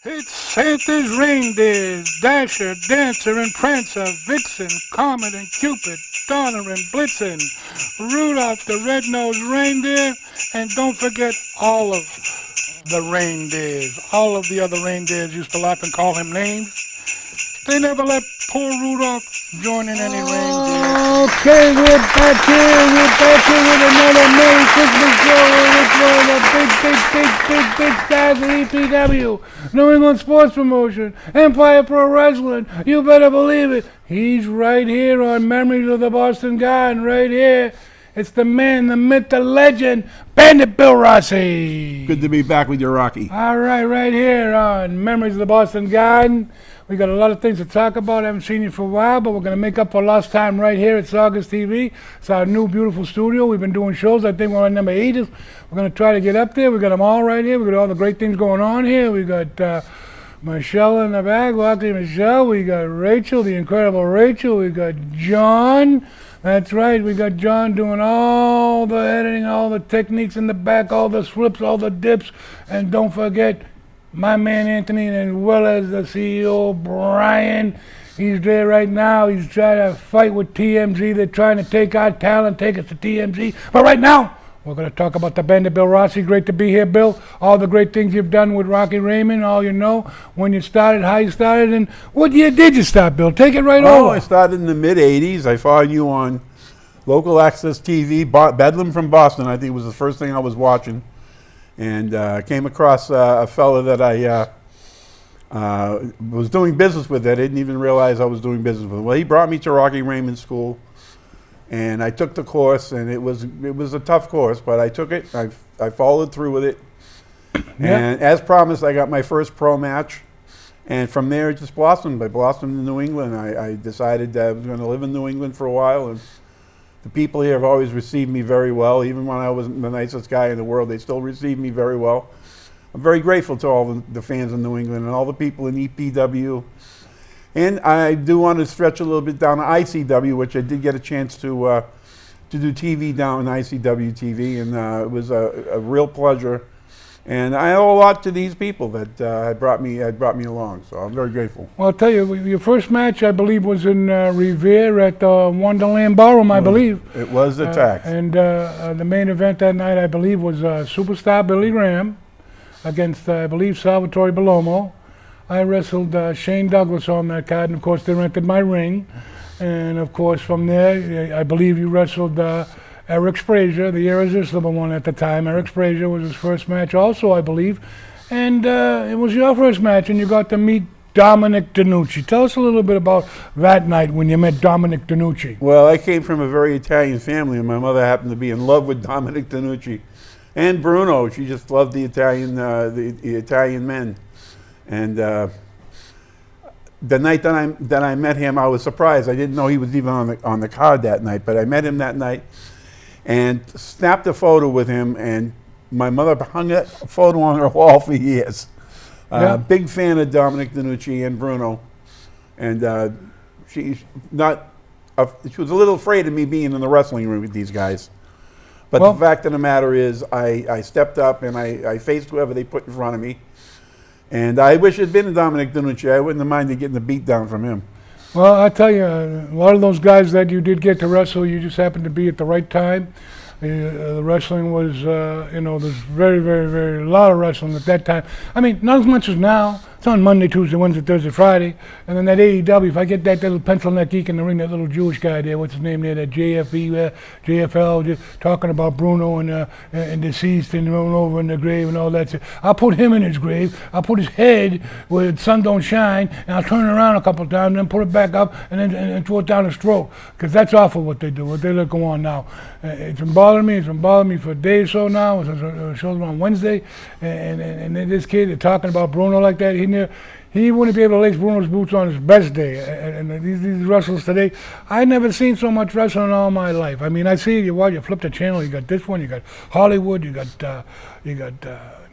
It's Santa's reindeers, Dasher, Dancer, and Prancer, Vixen, Comet, and Cupid, Donner, and Blitzen, Rudolph the red-nosed reindeer, and don't forget all of the reindeers. All of the other reindeers used to laugh and call him names. They never let poor Rudolph join in any reindeer. Okay, we're back here. We're back here with another Merry Christmas show with one of the big stars of EPW, New England Sports Promotion, Empire Pro Wrestling. You better believe it. He's right here on Memories of the Boston Garden, right here. It's the man, the myth, the legend, Bandit Bill Rossi. Good to be back with you, Rocky. All right here on Memories of the Boston Garden. We got a lot of things to talk about. I haven't seen you for a while, but we're going to make up for lost time right here at Saugus TV. It's our new beautiful studio. We've been doing shows. I think we're on number 8. We're going to try to get up there. We got them all right here. We got all the great things going on here. We got Michelle in the back, lucky Michelle. We got Rachel, the incredible Rachel. We got John. That's right. We got John doing all the editing, all the techniques in the back, all the flips, all the dips. And don't forget my man Anthony, and as well as the CEO Brian. He's there right now. He's trying to fight with TMZ. They're trying to take our talent, take us to TMZ. But right now, we're going to talk about the Bandit Bill Rossi. Great to be here, Bill. All the great things you've done with Rocky Raymond, all you know, when you started, how you started, and what year did you start, Bill? Take it right over. I started in the mid-'80s. I followed you on local access TV, Bedlam from Boston, I think was the first thing I was watching. And came across a fella that I was doing business with. I didn't even realize I was doing business with. Well, he brought me to Rocky Raymond School, and I took the course, and it was a tough course, but I took it. I followed through with it, and as promised, I got my first pro match, and from there it just blossomed. I blossomed in New England. I decided that I was going to live in New England for a while, and the people here have always received me very well. Even when I wasn't the nicest guy in the world, they still received me very well. I'm very grateful to all the fans in New England and all the people in EPW. And I do want to stretch a little bit down to ICW, which I did get a chance to do TV down in ICW TV, and it was a real pleasure. And I owe a lot to these people that had brought me along, so I'm very grateful. Well, I'll tell you, your first match, I believe, was in Revere at Wonderland Ballroom, I believe. It was attacked. And the main event that night, I believe, was Superstar Billy Graham against, I believe, Salvatore Bellomo. I wrestled Shane Douglas on that card, and of course, they rented my ring. And of course, from there, I believe you wrestled Eric Frazier, the irresistible one at the time. Eric Frazier was his first match also, I believe. And it was your first match, and you got to meet Dominic DeNucci. Tell us a little bit about that night when you met Dominic DeNucci. Well, I came from a very Italian family, and my mother happened to be in love with Dominic DeNucci. And Bruno, she just loved the Italian men. And the night that I met him, I was surprised. I didn't know he was even on the card that night, but I met him that night and snapped a photo with him, and my mother hung that photo on her wall for years. Big fan of Dominic DeNucci and Bruno, and she was a little afraid of me being in the wrestling room with these guys. But the fact of the matter is, I stepped up and I faced whoever they put in front of me, and I wish it had been Dominic DeNucci. I wouldn't have minded getting the beat down from him. Well, I tell you, a lot of those guys that you did get to wrestle, you just happened to be at the right time. The wrestling was, there's very, a lot of wrestling at that time. I mean, not as much as now. It's on Monday, Tuesday, Wednesday, Thursday, Friday. And then that AEW, if I get that little pencil neck geek in the ring, that little Jewish guy there, what's his name there, that JFL, just talking about Bruno and deceased and rolling over in the grave and all that shit. I'll put him in his grave. I'll put his head where the sun don't shine, and I'll turn it around a couple of times, and then put it back up, and then throw it down his throat. Because that's awful what they do, what they let go on now. It's been bothering me. It's been bothering me for a day or so now. It shows on Wednesday, and this kid, they're talking about Bruno like that. He wouldn't be able to lace Bruno's boots on his best day. And these wrestlers today, I never seen so much wrestling in all my life. I mean, I see you flip the channel. You got this one. You got Hollywood. You got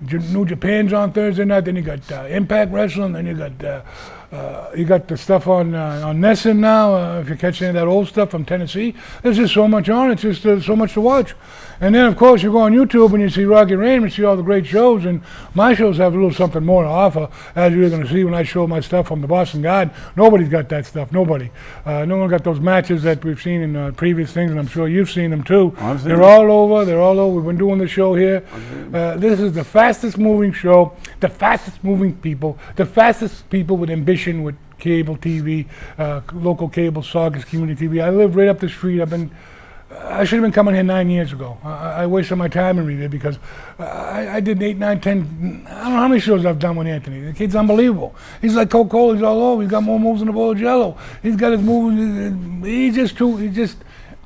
New Japan's on Thursday night. Then you got Impact Wrestling. Then you got the stuff on Nessun now. If you're catching any of that old stuff from Tennessee, there's just so much on. It's just so much to watch. And then, of course, you go on YouTube and you see Rocky Raymond, see all the great shows. And my shows have a little something more to offer, as you're going to see when I show my stuff from the Boston Garden. Nobody's got that stuff. Nobody. No one got those matches that we've seen in previous things, and I'm sure you've seen them too. They're all over. They're all over. We've been doing the show here. This is the fastest moving show, the fastest moving people, the fastest people with ambition, with cable TV, local cable, Saugus Community TV. I live right up the street. I should have been coming here 9 years ago. I wasted my time in there because I did 8, 9, 10, I don't know how many shows I've done with Anthony. The kid's unbelievable. He's like Coca-Cola, he's all over. He's got more moves than a bowl of Jello. He's got his moves, he's just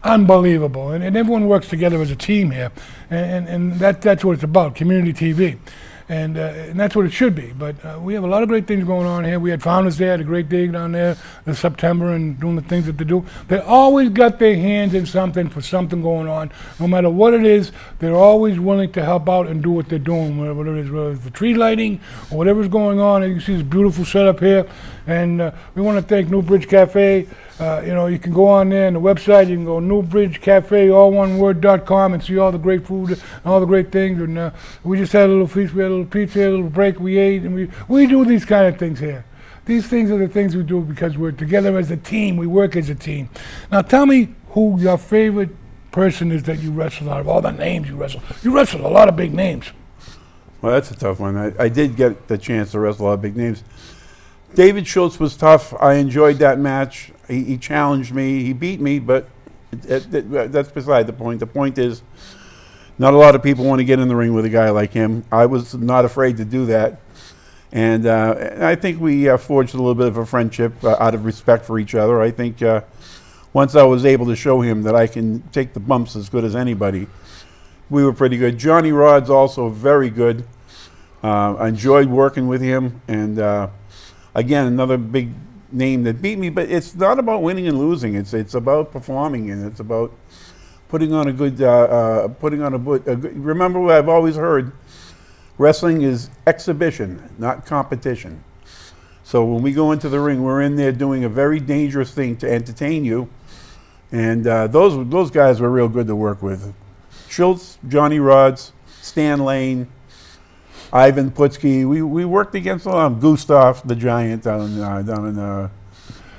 unbelievable. And everyone works together as a team here. And that's what it's about, community TV. And that's what it should be. But we have a lot of great things going on here. We had Founders Day, had a great day down there this September and doing the things that they do. They always got their hands in something for something going on. No matter what it is, they're always willing to help out and do what they're doing, whether it's the tree lighting or whatever's going on. And you can see this beautiful setup here. And we want to thank New Bridge Cafe. You can go on there on the website. You can go newbridgecafe, all one word.com, and see all the great food and all the great things. And we just had a little feast. We had a little pizza, a little break. We ate, and we do these kind of things here. These things are the things we do because we're together as a team. We work as a team. Now tell me who your favorite person is that you wrestle out of all the names you wrestle. You wrestle a lot of big names. Well, that's a tough one. I did get the chance to wrestle a lot of big names. David Schultz was tough. I enjoyed that match. He challenged me. He beat me, but that's beside the point. The point is, not a lot of people want to get in the ring with a guy like him. I was not afraid to do that. And I think we forged a little bit of a friendship out of respect for each other. I think once I was able to show him that I can take the bumps as good as anybody, we were pretty good. Johnny Rod's also very good. I enjoyed working with him. And again, another big name that beat me, but it's not about winning and losing. It's about performing, and it's about putting on a good, remember what I've always heard, wrestling is exhibition, not competition. So when we go into the ring, we're in there doing a very dangerous thing to entertain you, and those guys were real good to work with. Schultz, Johnny Rods, Stan Lane, Ivan Putski. We worked against Gustav the Giant down in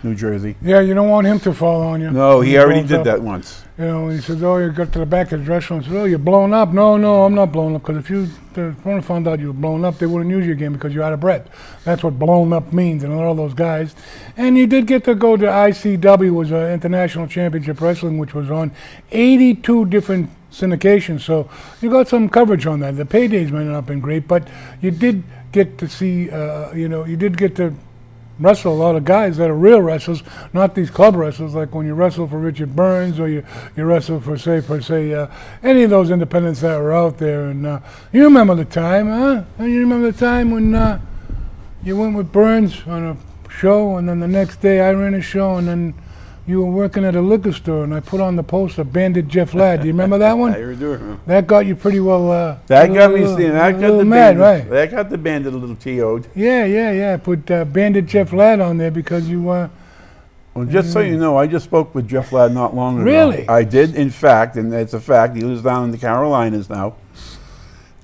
New Jersey. Yeah, you don't want him to fall on you. No, he already did that once. He says, "Oh, you got to the back of the restaurant." He says, "Oh, you're blown up." No, I'm not blown up. Because if the opponent found out you were blown up, they wouldn't use you again because you're out of breath. That's what blown up means, and all those guys. And you did get to go to ICW, was International Championship Wrestling, which was on 82 different syndications. So you got some coverage on that. The paydays might not have been great, but you did get to see, you did get to wrestle a lot of guys that are real wrestlers, not these club wrestlers, like when you wrestle for Richard Burns or you wrestle for, say, any of those independents that were out there. And you remember the time, huh? You remember the time when you went with Burns on a show, and then the next day I ran a show, and then you were working at a liquor store, and I put on the poster Bandit Jeff Ladd. Do you remember that one? I do. That got you pretty well. That got me seeing. That got the mad, bandit, right? That got the Bandit a little TO'd. Yeah. Put Bandit Jeff Ladd on there because you. Well, just so you know, I just spoke with Jeff Ladd not long ago. Really? I did, in fact, and it's a fact. He lives down in the Carolinas now,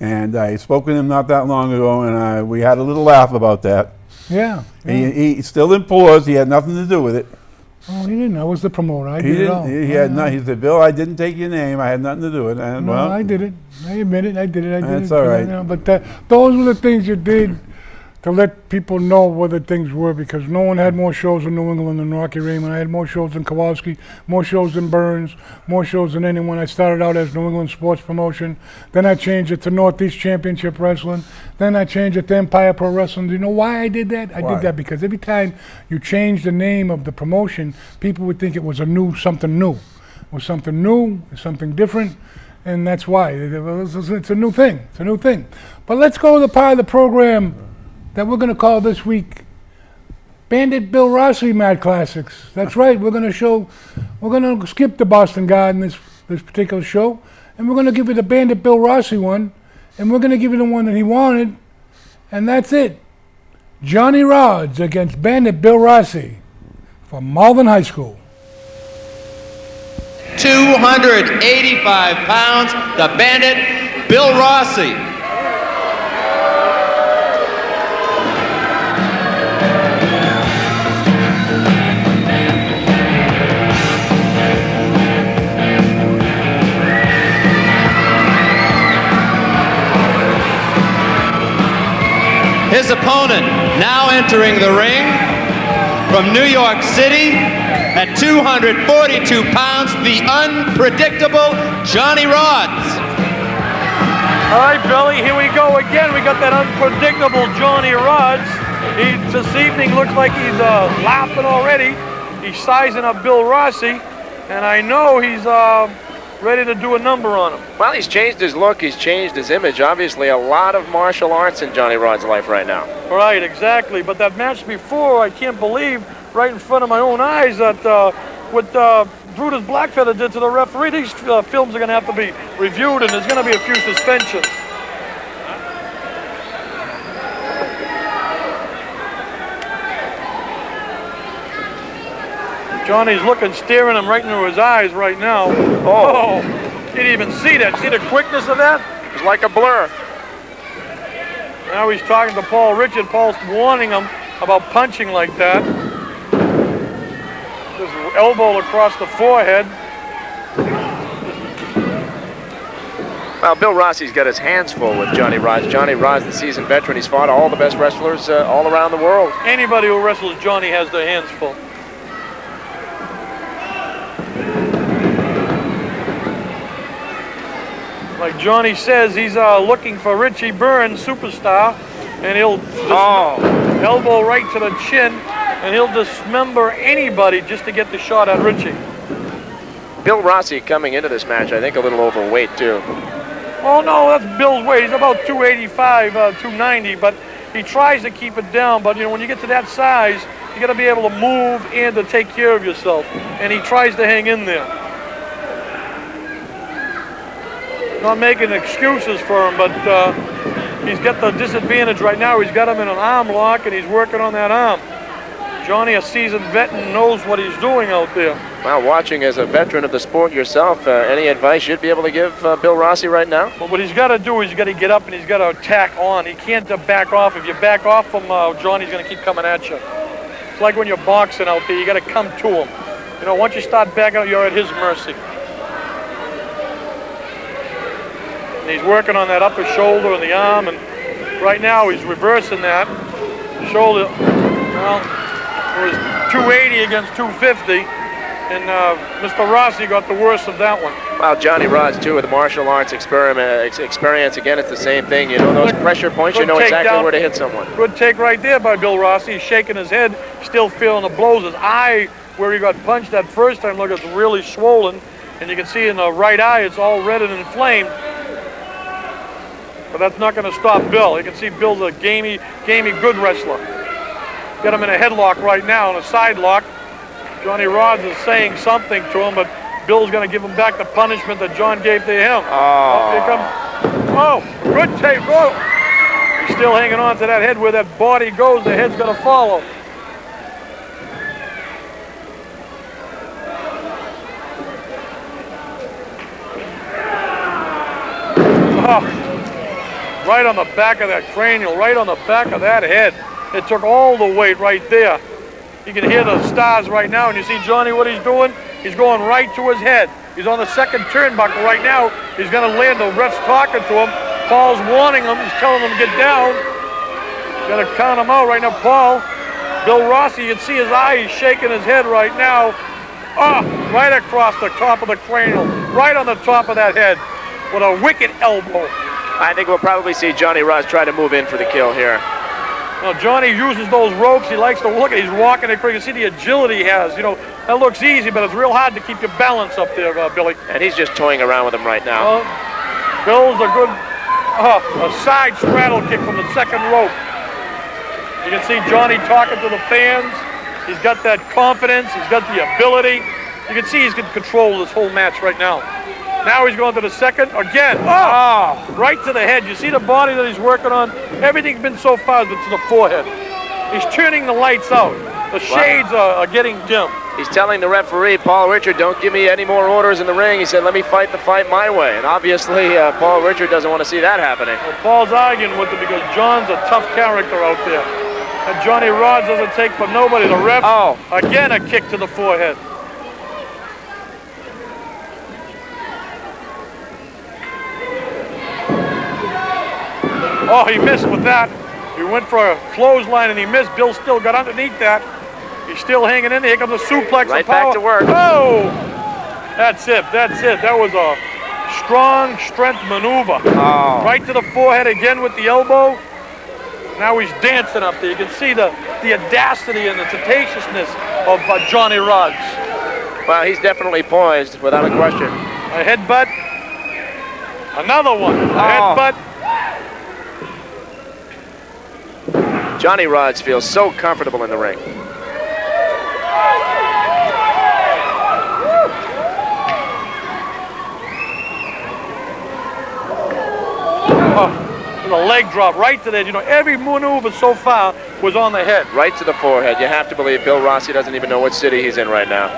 and I spoke with him not that long ago, and we had a little laugh about that. Yeah. He still implores. He had nothing to do with it. Oh, he didn't. I was the promoter. I did it all. He said, "Bill, I didn't take your name. I had nothing to do with it." And, no, I did it. I admit it. I did it. That's all right. But those were the things you did to let people know what the things were, because no one had more shows in New England than Rocky Raymond. I had more shows than Kowalski, more shows than Burns, more shows than anyone. I started out as New England Sports Promotion. Then I changed it to Northeast Championship Wrestling. Then I changed it to Empire Pro Wrestling. Do you know why I did that? I did that because every time you change the name of the promotion, people would think it was something new. It was something new, something different. And that's why. It's a new thing. It's a new thing. But let's go to the part of the program that we're going to call this week Bandit Bill Rossi Mad Classics. That's right. We're going to skip the Boston Garden this particular show, and we're going to give you the Bandit Bill Rossi one. and we're going to give you the one that he wanted, and that's it. Johnny Rods against Bandit Bill Rossi from Malvern High School. 285 pounds, the Bandit Bill Rossi. His opponent now entering the ring from New York City at 242 pounds, the unpredictable Johnny Rods. All right, Billy, here we go again. We got that unpredictable Johnny Rods. This evening looks like he's laughing already. He's sizing up Bill Rossi, and I know he's ready to do a number on him. Well, he's changed his look, he's changed his image. Obviously, a lot of martial arts in Johnny Rod's life right now. Right, exactly. But that match before, I can't believe, right in front of my own eyes, that what Brutus Blackfeather did to the referee. These films are going to have to be reviewed, and there's going to be a few suspensions. Johnny's looking, staring him right into his eyes right now. Oh, didn't even see that. See the quickness of that? It's like a blur. Now he's talking to Paul Richard. Paul's warning him about punching like that. Just elbow across the forehead. Well, Bill Rossi's got his hands full with Johnny Rods. Johnny Rods, the seasoned veteran, he's fought all the best wrestlers all around the world. Anybody who wrestles Johnny has their hands full. Like Johnny says, he's looking for Richie Burns, superstar, and he'll elbow right to the chin, and he'll dismember anybody just to get the shot at Richie. Bill Rossi coming into this match, I think a little overweight too. Oh no, that's Bill's weight. He's about 285, 290, but he tries to keep it down. But you know, when you get to that size, you got to be able to move and to take care of yourself, and he tries to hang in there. Not making excuses for him, but he's got the disadvantage right now. He's got him in an arm lock, and he's working on that arm. Johnny, a seasoned vet, knows what he's doing out there. Well, watching as a veteran of the sport yourself, any advice you'd be able to give Bill Rossi right now? Well, what he's got to do is he's got to get up and he's got to attack on. He can't back off. If you back off from Johnny's going to keep coming at you. It's like when you're boxing out there, you got to come to him. You know, once you start backing out, you're at his mercy. And he's working on that upper shoulder and the arm, and right now he's reversing that shoulder. Well, it was 280 against 250, and Mr. Rossi got the worst of that one. Well, Johnny Rods, too, with the martial arts experience, again, it's the same thing. You know those pressure points, you know exactly where to hit someone. Good take right there by Bill Rossi. He's shaking his head, still feeling the blows. His eye, where he got punched that first time, look, it's really swollen, and you can see in the right eye, it's all red and inflamed. But that's not going to stop Bill. You can see Bill's a gamey, good wrestler. Got him in a headlock right now, in a side lock. Johnny Rods is saying something to him, but Bill's going to give him back the punishment that John gave to him. Oh, here comes. Oh, good tape. Oh. He's still hanging on to that head. Where that body goes, the head's going to follow. Oh. Right on the back of that cranial, right on the back of that head. It took all the weight right there. You can hear the stars right now, and you see Johnny what he's doing? He's going right to his head. He's on the second turnbuckle right now. He's going to land. The ref's talking to him. Paul's warning him. He's telling him to get down. Got to count him out right now. Paul, Bill Rossi, you can see his eye. He's shaking his head right now. Oh, right across the top of the cranial. Right on the top of that head with a wicked elbow. I think we'll probably see Johnny Rods try to move in for the kill here. Now, Johnny uses those ropes. He likes to look at it. He's walking it quick. You see the agility he has. You know, that looks easy, but it's real hard to keep your balance up there, Billy. And he's just toying around with him right now. Bill's a good, a side straddle kick from the second rope. You can see Johnny talking to the fans. He's got that confidence. He's got the ability. You can see he's in control of this whole match right now. Now he's going to the second again. Oh, right to the head. You see the body that he's working on? Everything's been so far to the forehead. He's turning the lights out. The shades are getting dim. He's telling the referee, Paul Richard, don't give me any more orders in the ring. He said, let me fight the fight my way. And obviously, Paul Richard doesn't want to see that happening. Well, Paul's arguing with him because John's a tough character out there. And Johnny Rods doesn't take for nobody. The ref, again, a kick to the forehead. Oh, he missed with that. He went for a clothesline and he missed. Bill still got underneath that. He's still hanging in there. Here comes a suplex. Right back to work. Oh! That's it. That's it. That was a strong strength maneuver. Oh. Right to the forehead again with the elbow. Now he's dancing up there. You can see the audacity and the tenaciousness of Johnny Rods. Well, he's definitely poised, without a question. A headbutt. Another one. A headbutt. Johnny Rods feels so comfortable in the ring. With a leg drop right to the head. You know, every maneuver so far was on the head. Right to the forehead. You have to believe Bill Rossi doesn't even know what city he's in right now.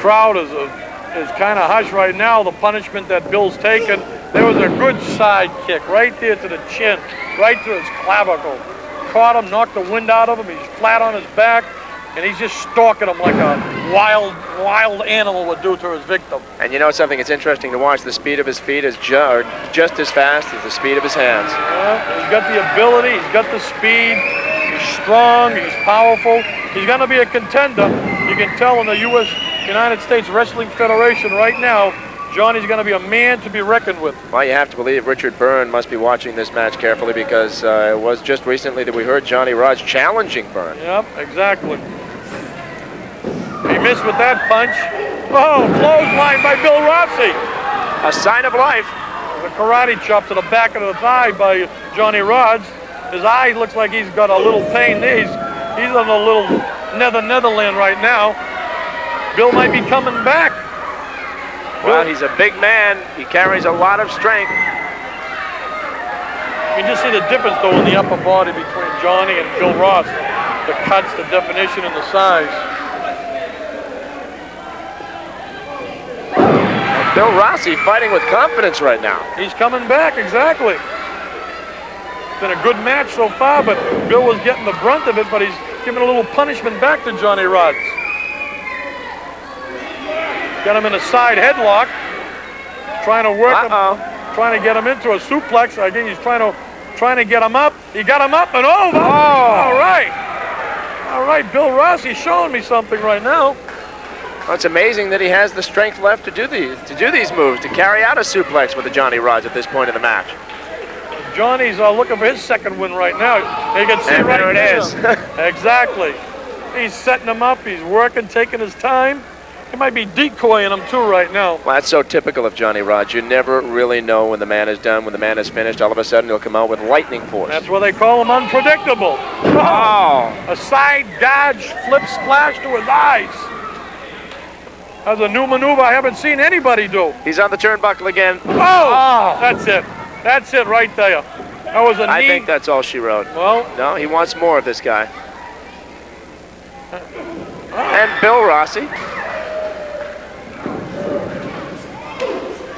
Crowd is kind of hushed right now. The punishment that Bill's taken. There was a good side kick right there to the chin, right to his clavicle. Caught him, knocked the wind out of him. He's flat on his back, and he's just stalking him like a wild animal would do to his victim. And you know something? It's interesting to watch. The speed of his feet is just as fast as the speed of his hands. Yeah, he's got the ability. He's got the speed. He's strong. He's powerful. He's going to be a contender. You can tell in the United States Wrestling Federation right now, Johnny's going to be a man to be reckoned with. Well, you have to believe Richard Byrne must be watching this match carefully because it was just recently that we heard Johnny Rods challenging Byrne. Yep, exactly. He missed with that punch. Oh, clothesline by Bill Rossi. A sign of life. The karate chop to the back of the thigh by Johnny Rods. His eye looks like he's got a little pain there. He's on a little Netherland right now. Bill might be coming back. Well, he's a big man. He carries a lot of strength. You can just see the difference, though, in the upper body between Johnny and Bill Ross. The cuts, the definition, and the size. And Bill Rossi fighting with confidence right now. He's coming back, exactly. It's been a good match so far, but Bill was getting the brunt of it, but he's giving a little punishment back to Johnny Rods. Got him in a side headlock, trying to work him, trying to get him into a suplex. Again, he's trying to get him up. He got him up and over. Oh. All right, Bill Rossi showing me something right now. Well, it's amazing that he has the strength left to do these moves, to carry out a suplex with the Johnny Rods at this point in the match. Johnny's looking for his second win right now. You can see and right there it is. Exactly. He's setting him up. He's working, taking his time. He might be decoying him too right now. Well, that's so typical of Johnny Rods. You never really know when the man is done, when the man is finished. All of a sudden, he'll come out with lightning force. That's why they call him unpredictable. Oh! A side dodge, flip splash to his eyes. That's a new maneuver I haven't seen anybody do. He's on the turnbuckle again. Oh! That's it. That's it right there. That was a knee. I think that's all she wrote. Well, no, he wants more of this guy. And Bill Rossi.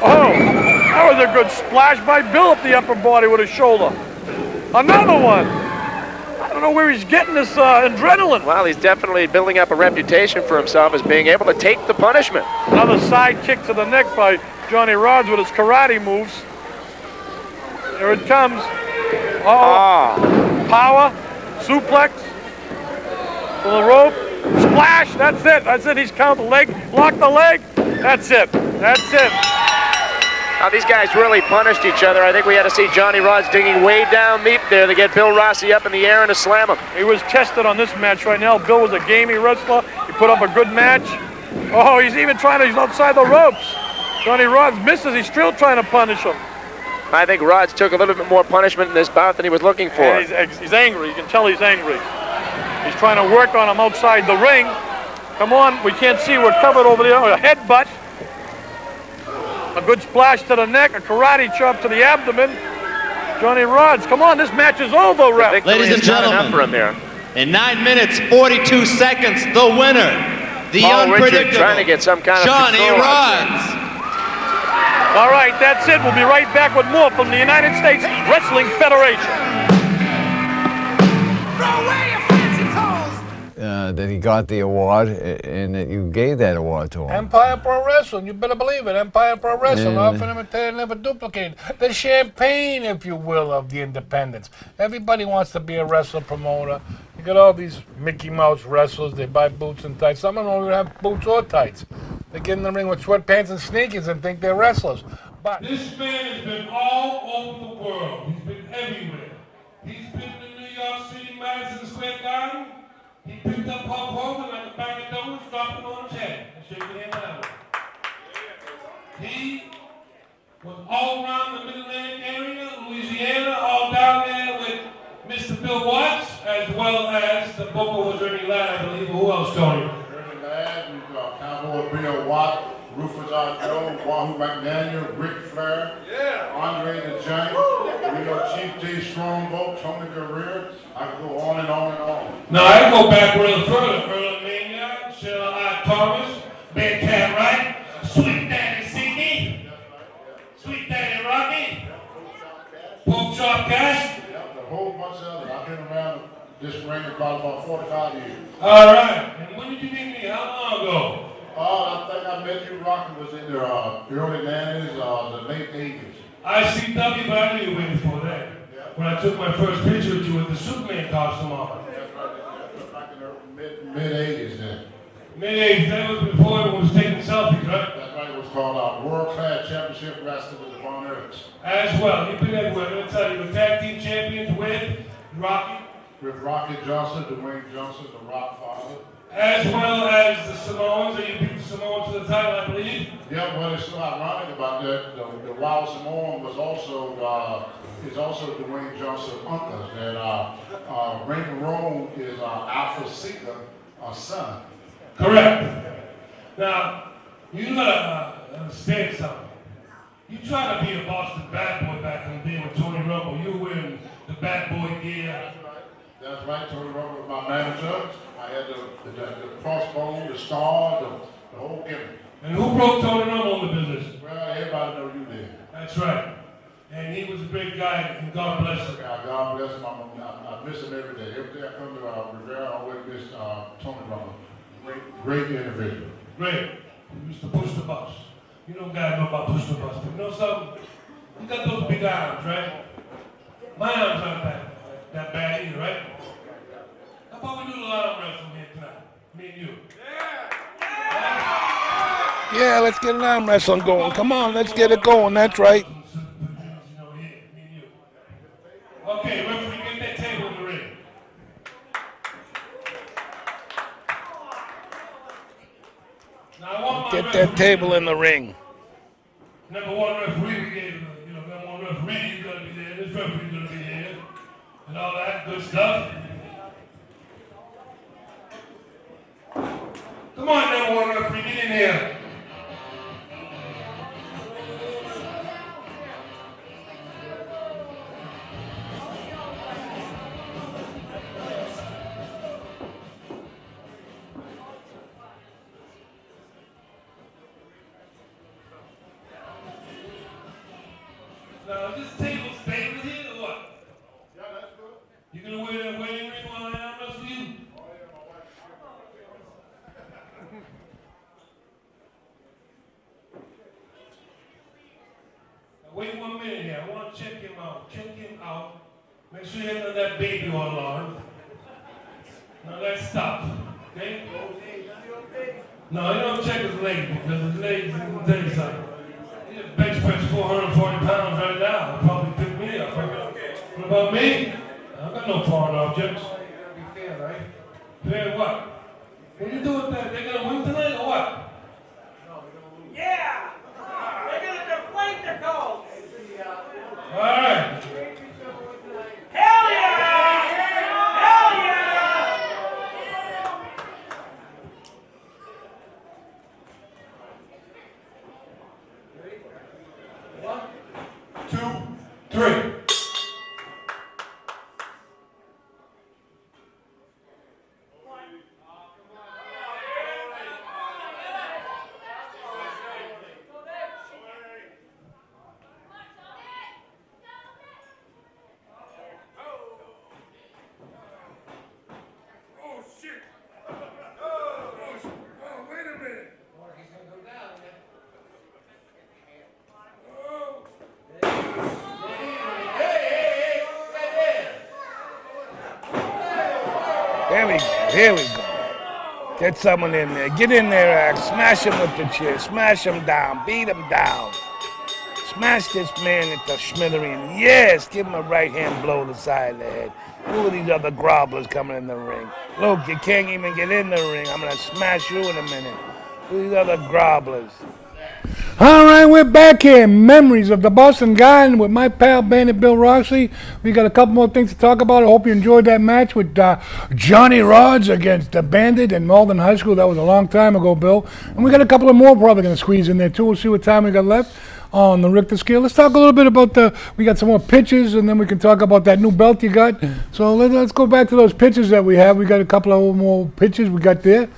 Oh, that was a good splash by Bill up the upper body with his shoulder. Another one. I don't know where he's getting this adrenaline. Well, he's definitely building up a reputation for himself as being able to take the punishment. Another side kick to the neck by Johnny Rods with his karate moves. Here it comes. Power, suplex, to the rope, splash, that's it, he's counted the leg, locked the leg, that's it. Now, these guys really punished each other. I think we had to see Johnny Rods digging way down deep there to get Bill Rossi up in the air and to slam him. He was tested on this match right now. Bill was a gamey wrestler. He put up a good match. Oh, he's even he's outside the ropes. Johnny Rods misses, he's still trying to punish him. I think Rods took a little bit more punishment in this bout than he was looking for. And he's angry. You can tell he's angry. He's trying to work on him outside the ring. Come on, we can't see. We're covered over there. A headbutt. A good splash to the neck. A karate chop to the abdomen. Johnny Rods, come on, this match is over, ref. Ladies and gentlemen, for him there. in 9 minutes, 42 seconds, the winner, the Paul Richard unpredictable trying to get some kind of Johnny control. Rods. All right, that's it. We'll be right back with more from the United States Wrestling Federation. That he got the award and that you gave that award to him. Empire Pro Wrestling, you better believe it. Empire Pro Wrestling, often imitated, never duplicated. The champagne, if you will, of the independents. Everybody wants to be a wrestler promoter. You got all these Mickey Mouse wrestlers, they buy boots and tights. Some of them don't even have boots or tights. They get in the ring with sweatpants and sneakers and think they're wrestlers. But this man has been all over the world. He's been everywhere. He's been to New York City, Madison Square Garden. He picked up Hulk Hogan like a bag of donuts, dropped him on his head, and shook his hand out. He was all around the Mid-Atlantic area, Louisiana, all down there with Mr. Bill Watts, as well as the booker was Ernie Ladd, I believe. Who else, Tony? Ernie Ladd, Cowboy Bill Watts, Rufus Joe, Wahoo McDaniel, Ric Flair, Andre the Giant, Chief J. Strongbow, Tony Guerrero. I could go on and on and on. Now I go back a little further. Earl Mania, Sheila I. Thomas, Big Cat Wright, Sweet Daddy Ziggy, Sweet Daddy Rocky, Pork Chop Cash. A whole bunch of others. I've been around this ring about 45 years. All right. And when did you meet me? How long ago? I think I met you, Rocky, was in the early 90s, the late 80s. ICW, but I knew you way before that. When I took my first picture with you with the Superman costume on. That's right. Back in the mid-80s then. Mid-80s, that was before everyone was taking selfies, right? That's right. It was called World Class Championship Wrestling with the Von Erichs. As well. You've been everywhere. I'm going to tell you, the tag team champions with Rocky. With Rocky Johnson, Dwayne Johnson, the Rock Father. As well as the Samoans, and you beat the Samoans to the title, I believe. Yeah, well, it's so ironic about that. The Wild Samoan was also Dwayne Johnson's uncle. And Raymond Rome is Alpha Seeker, son. Correct. Now, you gotta understand something. You try to be a Boston bad boy back in the day with Tony Rumble. You were wearing the bad boy gear. That's right. Tony Rumble was my manager. I had the crossbone, the star, the whole gimmick. And who broke Tony Rumble in the business? Well, everybody know you did. That's right. And he was a great guy, and God bless him. God bless him. I miss him every day. Every day I come to Rivera, I always miss Tony Rumble. Great individual. Great. He used to push the bus. You don't gotta know about push the bus, but you know something? You got those big arms, right? My arms aren't that bad either, right? How about we do a lot of wrestling here tonight? Me and you. yeah, let's get an arm wrestling going. Come on, let's get it going. That's right. Okay, referee, get that table in the ring. Now, I want my Get that table in the ring. Number one referee, we gave, number one referee, he's gonna be there, this referee's gonna be there, and all that good stuff. Come on, number one referee, get in here. Now, is this table stable here or what? Yeah, that's good. You gonna wear that wedding ring while I arm wrestle you? Now, wait 1 minute here. I want to check him out. Check him out. Make sure you ain't got that baby all on. Now let's stop. Okay? No, you don't check his legs because his legs, let me tell you something. He bench press 440 pounds right now. He'll probably pick me up. What about me? I got no foreign objects. Be fair, right? Fair what? What are you doing with that? They're gonna win tonight or what? Yeah! They're gonna deflate the goals! There we go. Here we go. Get someone in there. Get in there, Eric. Smash him with the chair. Smash him down. Beat him down. Smash this man into smithereens. Yes, give him a right hand blow to the side of the head. Who are these other grobblers coming in the ring? Look, you can't even get in the ring. I'm going to smash you in a minute. Who are these other grobblers? All right, we're back here. Memories of the Boston Garden with my pal Bandit Bill Rossi. We got a couple more things to talk about. I hope you enjoyed that match with Johnny Rods against the Bandit in Malden High School. That was a long time ago, Bill. And we got a couple of more probably going to squeeze in there too. We'll see what time we got left on the Richter scale. Let's talk a little bit about we got some more pitches, and then we can talk about that new belt you got. So let's go back to those pitches that we have. We got a couple of more pitches we got there.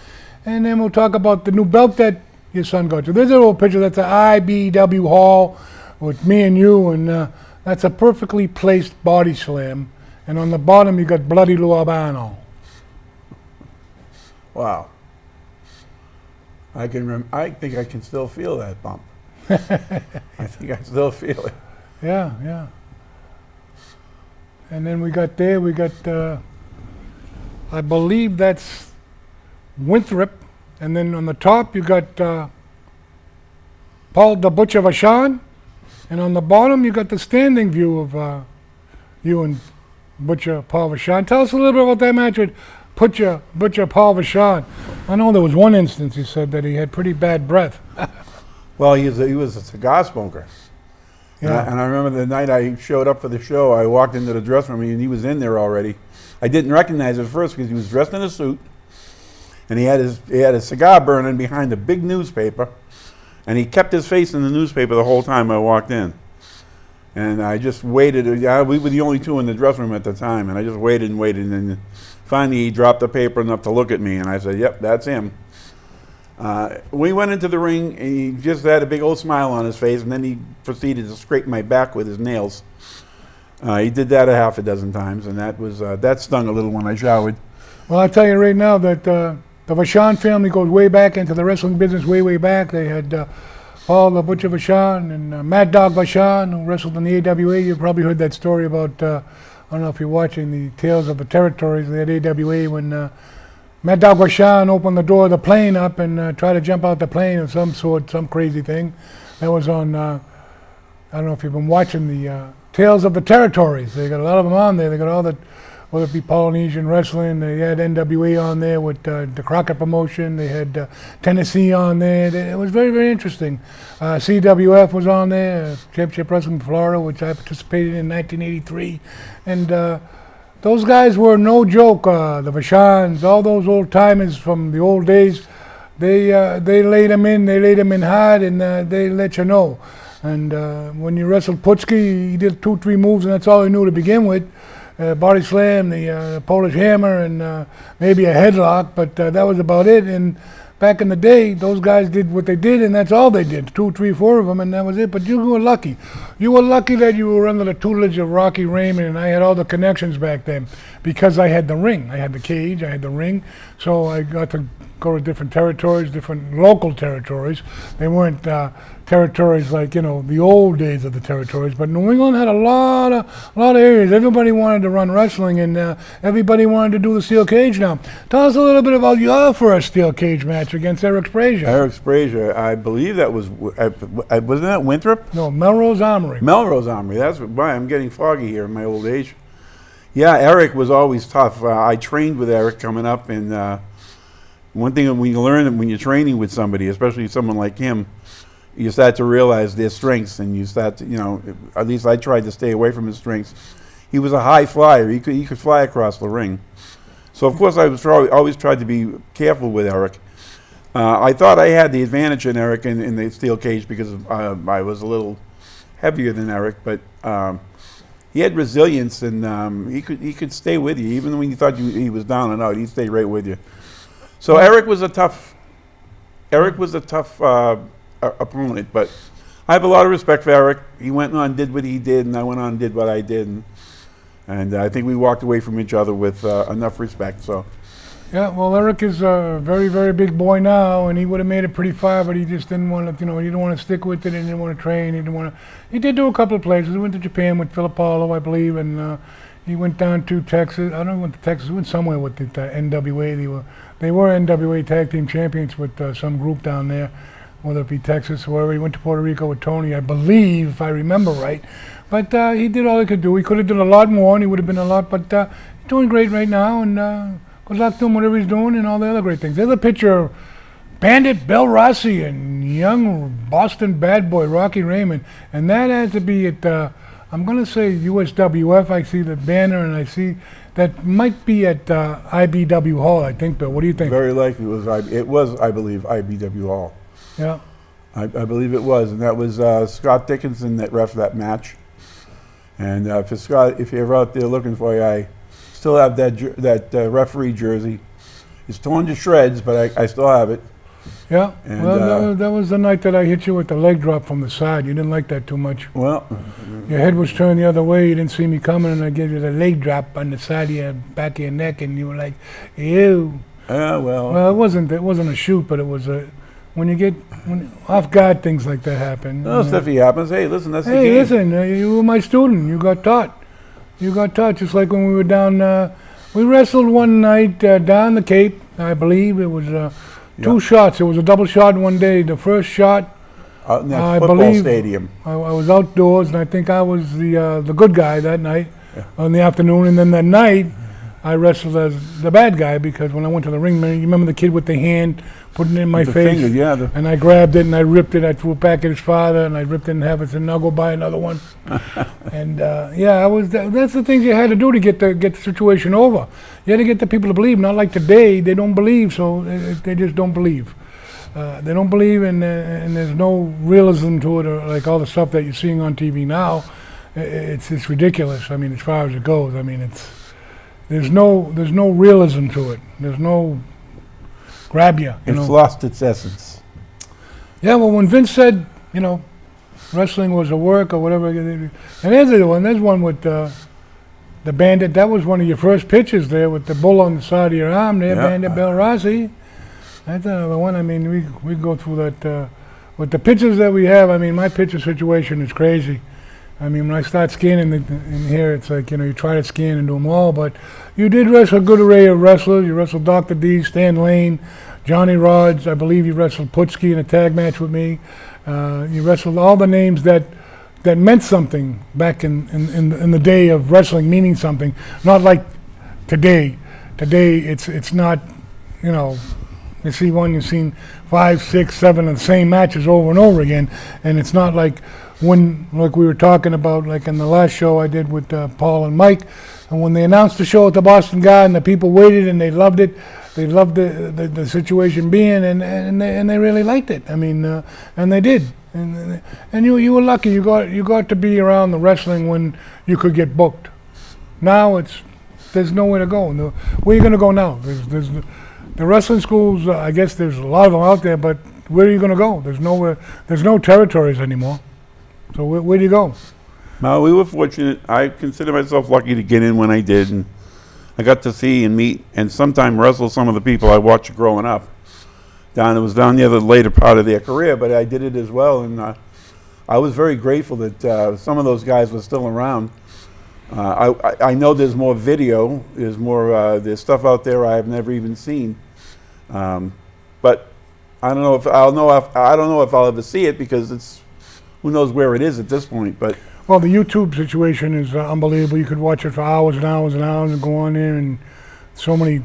And then we'll talk about the new belt that your son got to. There's a little picture that's an IBW Hall with me and you, and that's a perfectly placed body slam. And on the bottom, you got Bloody Lou Albano. Wow. I think I can still feel that bump. I think I still feel it. Yeah, yeah. And then we got I believe that's Winthrop. And then on the top, you got Paul the Butcher Vachon. And on the bottom, you got the standing view of you and Butcher Paul Vachon. Tell us a little bit about that match with Butcher Paul Vachon. I know there was one instance he said that he had pretty bad breath. Well, he was a cigar smoker. Yeah. And I remember the night I showed up for the show, I walked into the dressing room and he was in there already. I didn't recognize him at first because he was dressed in a suit. And he had a cigar burning behind a big newspaper, and he kept his face in the newspaper the whole time I walked in. And I just waited. We were the only two in the dressing room at the time, and I just waited and waited. And finally, he dropped the paper enough to look at me, and I said, "Yep, that's him." We went into the ring, and he just had a big old smile on his face, and then he proceeded to scrape my back with his nails. He did that a half a dozen times, and that stung a little when I showered. Well, I'll tell you right now that the Vachon family goes way back into the wrestling business, way back. They had Paul the Butcher Vachon and Mad Dog Vachon, who wrestled in the AWA. You've probably heard that story about, I don't know if you're watching the Tales of the Territories, they had AWA when Mad Dog Vachon opened the door of the plane up and tried to jump out the plane of some sort, some crazy thing. That was on, I don't know if you've been watching the Tales of the Territories. They got a lot of them on there. They got all the, whether it be Polynesian wrestling, they had NWA on there with the Crockett promotion, they had Tennessee on there. It was very, very interesting. CWF was on there, Championship Wrestling in Florida, which I participated in 1983. And those guys were no joke. The Vachons, all those old timers from the old days, they laid them in hard, and they let you know. And when you wrestled Putski, he did 2-3 moves, and that's all he knew to begin with. Body slam, the Polish hammer, and maybe a headlock, but that was about it. And back in the day, those guys did what they did, and that's all they did. 2, 3, 4 of them, and that was it. But you were lucky. You were lucky that you were under the tutelage of Rocky Raymond, and I had all the connections back then because I had the ring. I had the cage, I had the ring, so I got to go to different territories, different local territories. They weren't territories like, you know, the old days of the territories, but New England had a lot of areas. Everybody wanted to run wrestling, and everybody wanted to do the steel cage now. Tell us a little bit about your first steel cage match against Eric Sprazier. Eric Sprazier, I believe that wasn't that Winthrop? No, Melrose Armory. Melrose Armory, that's why I'm getting foggy here in my old age. Yeah, Eric was always tough. I trained with Eric coming up, and one thing when you learn when you're training with somebody, especially someone like him, you start to realize their strengths, and you start to, you know, at least I tried to stay away from his strengths. He was a high flyer. He could fly across the ring. So of course I was always tried to be careful with Eric. I thought I had the advantage in Eric in the steel cage because I was a little heavier than Eric, but he had resilience, and he could stay with you even when you thought he was down and out. He'd stay right with you. So Eric was a tough opponent, but I have a lot of respect for Eric. He went on and did what he did, and I went on and did what I did, and I think we walked away from each other with enough respect. So, yeah, well, Eric is a very, very big boy now, and he would have made it pretty far, but he just didn't want to, you know, he didn't want to stick with it, and he didn't want to train. He did do a couple of places. He went to Japan with Philip Paulo, I believe, and He went down to Texas. I don't know, went to Texas. He went somewhere with the NWA. They were NWA Tag Team Champions with some group down there, whether it be Texas or wherever. He went to Puerto Rico with Tony, I believe, if I remember right. But he did all he could do. He could have done a lot more, and he would have been a lot. But he's doing great right now, and good luck to him, whatever he's doing, and all the other great things. There's a picture of Bandit Bill Rossi and young Boston Bad Boy Rocky Raymond, and that had to be at. I'm going to say USWF. I see the banner, and I see that might be at IBW Hall, I think, Bill. What do you think? Very likely it was, I believe, IBW Hall. Yeah. I believe it was, and that was Scott Dickinson that ref that match. And for Scott, if you're ever out there looking for you, I still have that referee jersey. It's torn to shreds, but I still have it. Yeah, and, well, that was the night that I hit you with the leg drop from the side. You didn't like that too much. Well, your head was turned the other way. You didn't see me coming, and I gave you the leg drop on the side of your back of your neck, and you were like, "Ew." Well, it wasn't a shoot, but it was a when off guard, things like that happen. No, stuff happens. Hey, listen, that's the game. Hey, listen, you were my student. You got taught. You got taught, just like when we were down. We wrestled one night down the Cape. I believe it was. Two shots. It was a double shot one day. The first shot, out in that I football believe, stadium. I was outdoors, and I think I was the good guy that night in the afternoon. And then that night, I wrestled as the bad guy because when I went to the ring, man, you remember the kid with the hand putting it in my face? Finger, and I grabbed it and I ripped it. I threw it back at his father, and I ripped it in half. I said, "Now go buy another one." And I was. That's the things you had to do to get the situation over. You had to get the people to believe. Not like today, they don't believe, so they just don't believe. They don't believe, and there's no realism to it, or like all the stuff that you're seeing on TV now. It's ridiculous. I mean, as far as it goes, I mean, there's no realism to it. There's no grab you. It's lost its essence. Yeah, well, when Vince said, wrestling was a work or whatever, and there's one with the Bandit. That was one of your first pictures there with the bull on the side of your arm there, Bandit Bill Rossi. That's another one. I mean, we go through that with the pictures that we have. I mean, my picture situation is crazy. I mean, when I start scanning in here, it's like, you try to scan and do them all, but you did wrestle a good array of wrestlers. You wrestled Dr. D, Stan Lane, Johnny Rods. I believe you wrestled Putski in a tag match with me. You wrestled all the names that meant something back in the day of wrestling, meaning something. Not like today. Today, it's not, you see one, you've seen 5, 6, 7 of the same matches over and over again, and it's not like like we were talking about, like in the last show I did with Paul and Mike, and when they announced the show at the Boston Garden, the people waited and they loved it. They loved the situation being, and they really liked it. I mean, and they did. And you were lucky. You got to be around the wrestling when you could get booked. Now there's nowhere to go. Where are you going to go now? There's the wrestling schools. I guess there's a lot of them out there, but where are you going to go? There's nowhere. There's no territories anymore. So where do you go? No, we were fortunate. I consider myself lucky to get in when I did, and I got to see and meet and sometimes wrestle some of the people I watched growing up. It was down near the later part of their career, but I did it as well, and I was very grateful that some of those guys were still around. I know there's more video, there's stuff out there I've never even seen, but I don't know if I'll ever see it because who knows where it is at this point. But well, the YouTube situation is unbelievable. You could watch it for hours and hours and hours and go on there, and so many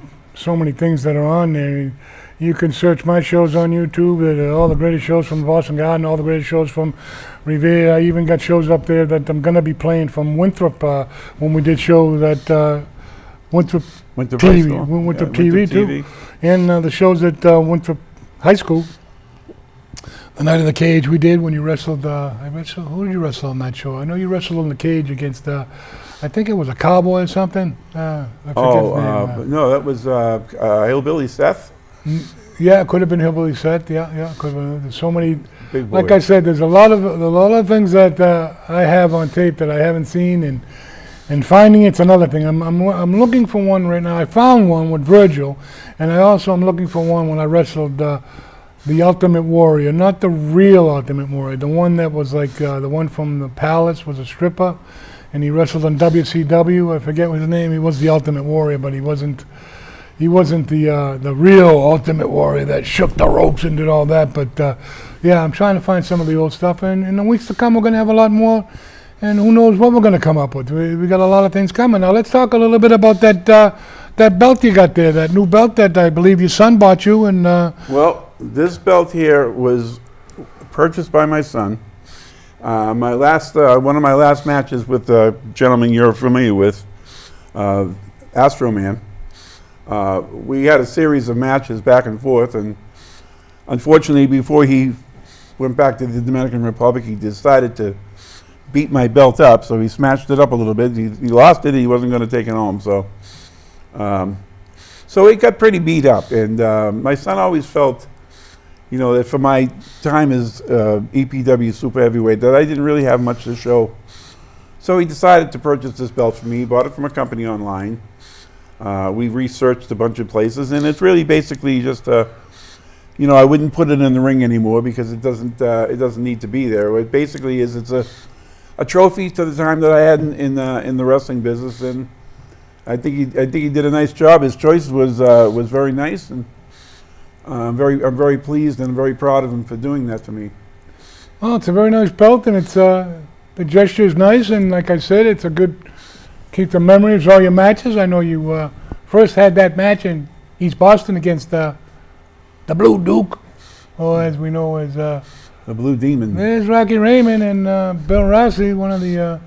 things that are on there. You can search my shows on YouTube, all the greatest shows from Boston Garden, all the greatest shows from Revere. I even got shows up there that I'm going to be playing from Winthrop when we did shows at Winthrop TV, Winthrop TV too, and the shows at Winthrop High School. The Night of the Cage we did when you wrestled. Who did you wrestle on that show? I know you wrestled in the cage against. I think it was a cowboy or something. I forget his name. No, that was Hillbilly Seth. Yeah, it could have been Hillbilly Seth. Yeah, could have been. There's so many. Big boy. Like I said, there's a lot of things that I have on tape that I haven't seen, and finding it's another thing. I'm looking for one right now. I found one with Virgil, and I'm looking for one when I wrestled the Ultimate Warrior, not the real Ultimate Warrior, the one that was like the one from the Palace was a stripper, and he wrestled on WCW. I forget his name. He was the Ultimate Warrior, but he wasn't the real Ultimate Warrior that shook the ropes and did all that. But yeah, I'm trying to find some of the old stuff, and in the weeks to come, we're going to have a lot more. And who knows what we're going to come up with. We got a lot of things coming. Now let's talk a little bit about that belt you got there, that new belt that I believe your son bought you. And Well, this belt here was purchased by my son. My last, one of my last matches with the gentleman you're familiar with, Astro Man. We had a series of matches back and forth, and unfortunately, before he went back to the Dominican Republic, he decided to beat my belt up, so he smashed it up a little bit. He lost it, he wasn't going to take it home, so so it got pretty beat up. And my son always felt, you know, that for my time as EPW Super Heavyweight, that I didn't really have much to show. So he decided to purchase this belt for me. He bought it from a company online. We researched a bunch of places, and it's really basically just you know, I wouldn't put it in the ring anymore because it doesn't need to be there. What it basically is, it's a trophy to the time that I had in the wrestling business, and I think he did a nice job. His choice was very nice, and I'm very pleased and very proud of him for doing that for me. well, it's a very nice belt, and it's the gesture is nice, and like I said, it's a good keep the memories of all your matches. I know you first had that match in East Boston against the Blue Duke, or as we know as The Blue Demon. there's Rocky Raymond and Bill Rossi, one of the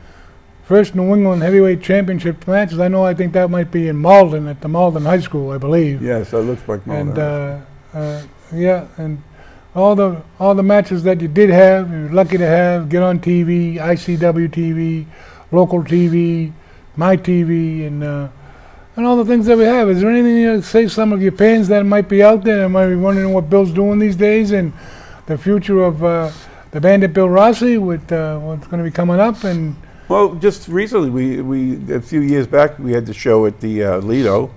first New England Heavyweight Championship matches. I think that might be in Malden, at the Malden High School, I believe. Yes, that looks like Malden. And yeah, and all the matches that you did have, you're lucky to have, get on TV, ICW TV, local TV, my TV, and all the things that we have. Is there anything you say, some of your fans that might be out there that might be wondering what Bill's doing these days and the future of the Bandit Bill Rossi with what's going to be coming up? And Well, just recently, we a few years back, we had the show at the Lido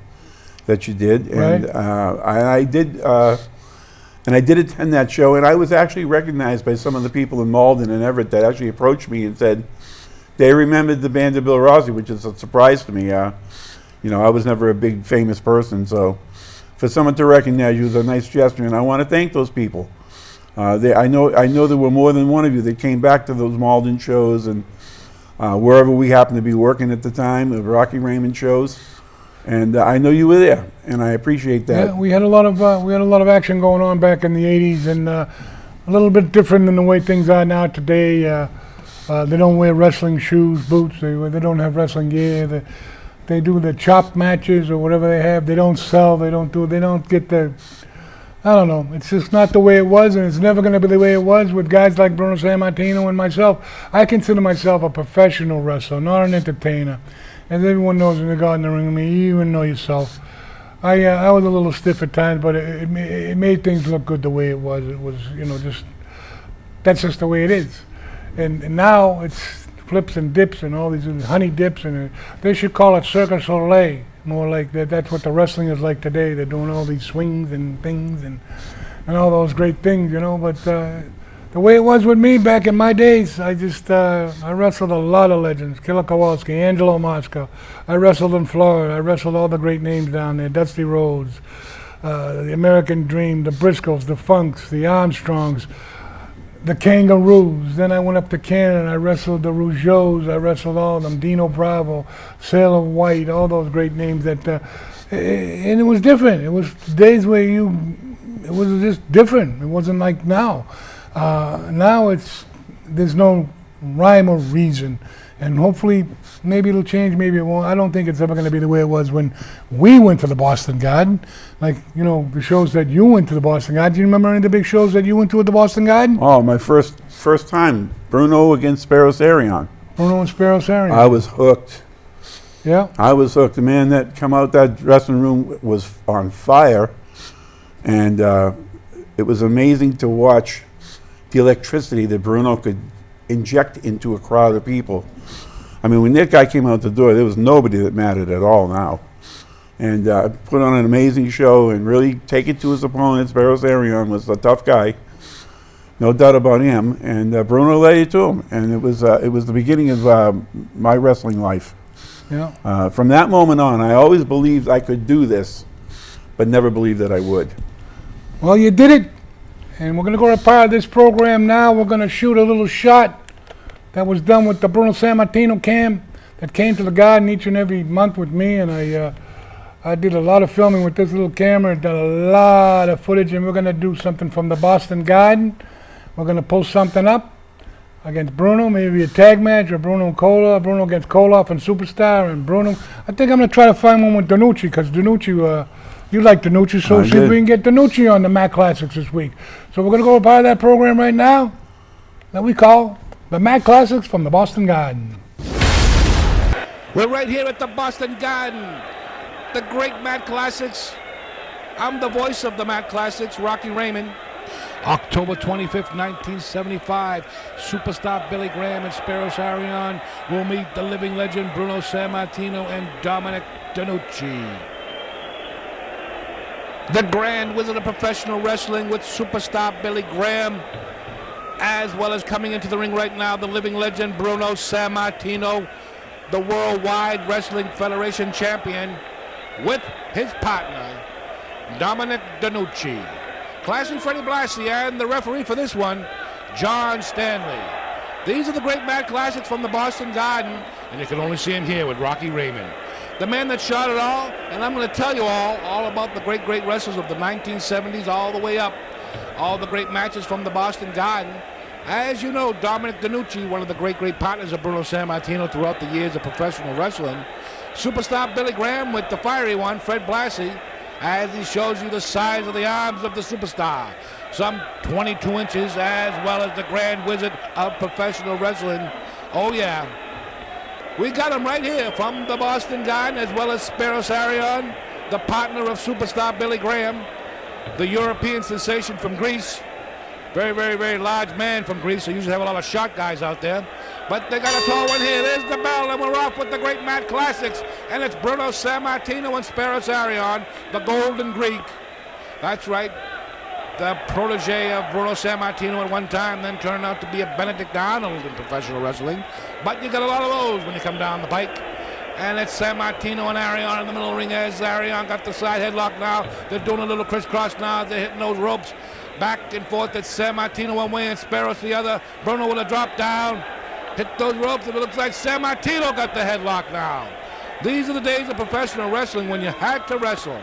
that you did, and Right. I did attend that show, and I was actually recognized by some of the people in Malden and Everett that actually approached me and said they remembered the Bandit Bill Rossi, which is a surprise to me. You know, I was never a big famous person, so for someone to recognize you was a nice gesture, and I want to thank those people. I know there were more than one of you that came back to those Malden shows and wherever we happened to be working at the time, the Rocky Raymond shows, and I know you were there, and I appreciate that. yeah, we had a lot of action going on back in the '80s, and a little bit different than the way things are now today. They don't wear wrestling shoes, boots. They don't have wrestling gear. They do the chop matches or whatever they have. They don't sell. They don't get the. I don't know. It's just not the way it was, and it's never going to be the way it was with guys like Bruno Sammartino and myself. I consider myself a professional wrestler, not an entertainer. As everyone knows when you go in the ring with me, you even know yourself. I was a little stiff at times, but it made things look good the way it was. It was, you know, that's just the way it is. And now it's flips and dips and all these honey dips, and they should call it Cirque du Soleil. More like that. That's what the wrestling is like today. They're doing all these swings and things and all those great things, you know. But the way it was with me back in my days, I wrestled a lot of legends. Killer Kowalski, Angelo Mosca. I wrestled in Florida. I wrestled all the great names down there. Dusty Rhodes, the American Dream, the Briscoes, the Funks, the Armstrongs, the Kangaroos. Then I went up to Canada and I wrestled the Rougeaus. I wrestled all of them. Dino Bravo, Sailor White, all those great names that, and it was different. It was days where it was just different. It wasn't like now. Now there's no rhyme or reason. And hopefully, maybe it'll change, maybe it won't. I don't think it's ever going to be the way it was when we went to the Boston Garden. Like, you know, the shows that you went to the Boston Garden. Do you remember any of the big shows that you went to at the Boston Garden? Oh, my first time, Bruno against Spiros Arion. Bruno and Spiros Arion. I was hooked. Yeah. I was hooked. The man that come out that dressing room was on fire, and it was amazing to watch the electricity that Bruno could inject into a crowd of people. I mean, when that guy came out the door, there was nobody that mattered at all now. And put on an amazing show and really take it to his opponent. Spiros Arion was a tough guy. No doubt about him. And Bruno laid it to him. And it was the beginning of my wrestling life. Yeah. From that moment on, I always believed I could do this, but never believed that I would. Well, you did it. And we're going to go to part of this program now. We're going to shoot a little shot that was done with the Bruno Sammartino cam that came to the garden each and every month with me. And I did a lot of filming with this little camera, done a lot of footage, and we're going to do something from the Boston Garden. We're going to post something up against Bruno, maybe a tag match, or Bruno and Kola, Bruno against Koloff and Superstar, and Bruno. I think I'm going to try to find one with Danucci, because Danucci, you like Danucci, so see if we can get Danucci on the Mac Classics this week. So we're going to go to part of that program right now that we call the Mac Classics from the Boston Garden. We're right here at the Boston Garden. The great Mac Classics. I'm the voice of the Mac Classics, Rocky Raymond. October 25th, 1975, superstar Billy Graham and Spiros Arion will meet the living legend Bruno Sammartino and Dominic Danucci. The Grand Wizard of Professional Wrestling with superstar Billy Graham, as well as coming into the ring right now, the living legend Bruno Sammartino, the Worldwide Wrestling Federation champion, with his partner, Dominic Danucci. Classy Freddie Blassie, and the referee for this one, John Stanley. These are the great Mad Classics from the Boston Garden, and you can only see him here with Rocky Raymond. The man that shot it all, and I'm going to tell you all about the great wrestlers of the 1970s all the way up. All the great matches from the Boston Garden. As you know, Dominic Danucci, one of the great partners of Bruno Sammartino throughout the years of professional wrestling. Superstar Billy Graham with the fiery one, Fred Blassie, as he shows you the size of the arms of the superstar. Some 22 inches, as well as the Grand Wizard of Professional Wrestling. Oh yeah. We got him right here from the Boston Garden, as well as Spiros Arion, the partner of superstar Billy Graham, the European sensation from Greece. Very large man from Greece. They usually have a lot of short guys out there. But they got a tall one here. There's the bell, and we're off with the great Mad Classics. And it's Bruno Sammartino and Spiros Arion, the Golden Greek. That's right. The protege of Bruno Sammartino at one time, then turned out to be a Benedict Arnold in professional wrestling. But you get a lot of those when you come down the pike. And it's Sammartino and Arion in the middle of the ring, as Arion got the side headlock now. They're doing a little crisscross now. They're hitting those ropes back and forth. It's Sammartino one way and Spiros the other. Bruno with a drop down. Hit those ropes, and it looks like Sammartino got the headlock now. These are the days of professional wrestling when you had to wrestle.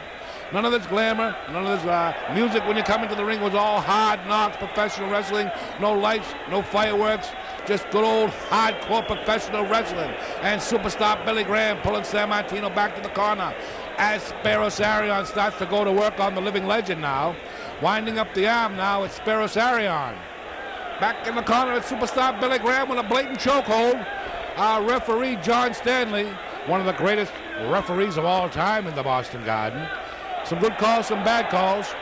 None of this glamour, none of this music when you come into the ring was all hard knocks, professional wrestling. No lights, no fireworks, just good old hardcore professional wrestling. And superstar Billy Graham pulling Sammartino back to the corner as Spiros Arion starts to go to work on the living legend now. Winding up the arm now, it's Spiros Arion. Back in the corner, it's superstar Billy Graham with a blatant chokehold. Our referee, John Stanley, one of the greatest referees of all time in the Boston Garden. Some good calls, some bad calls.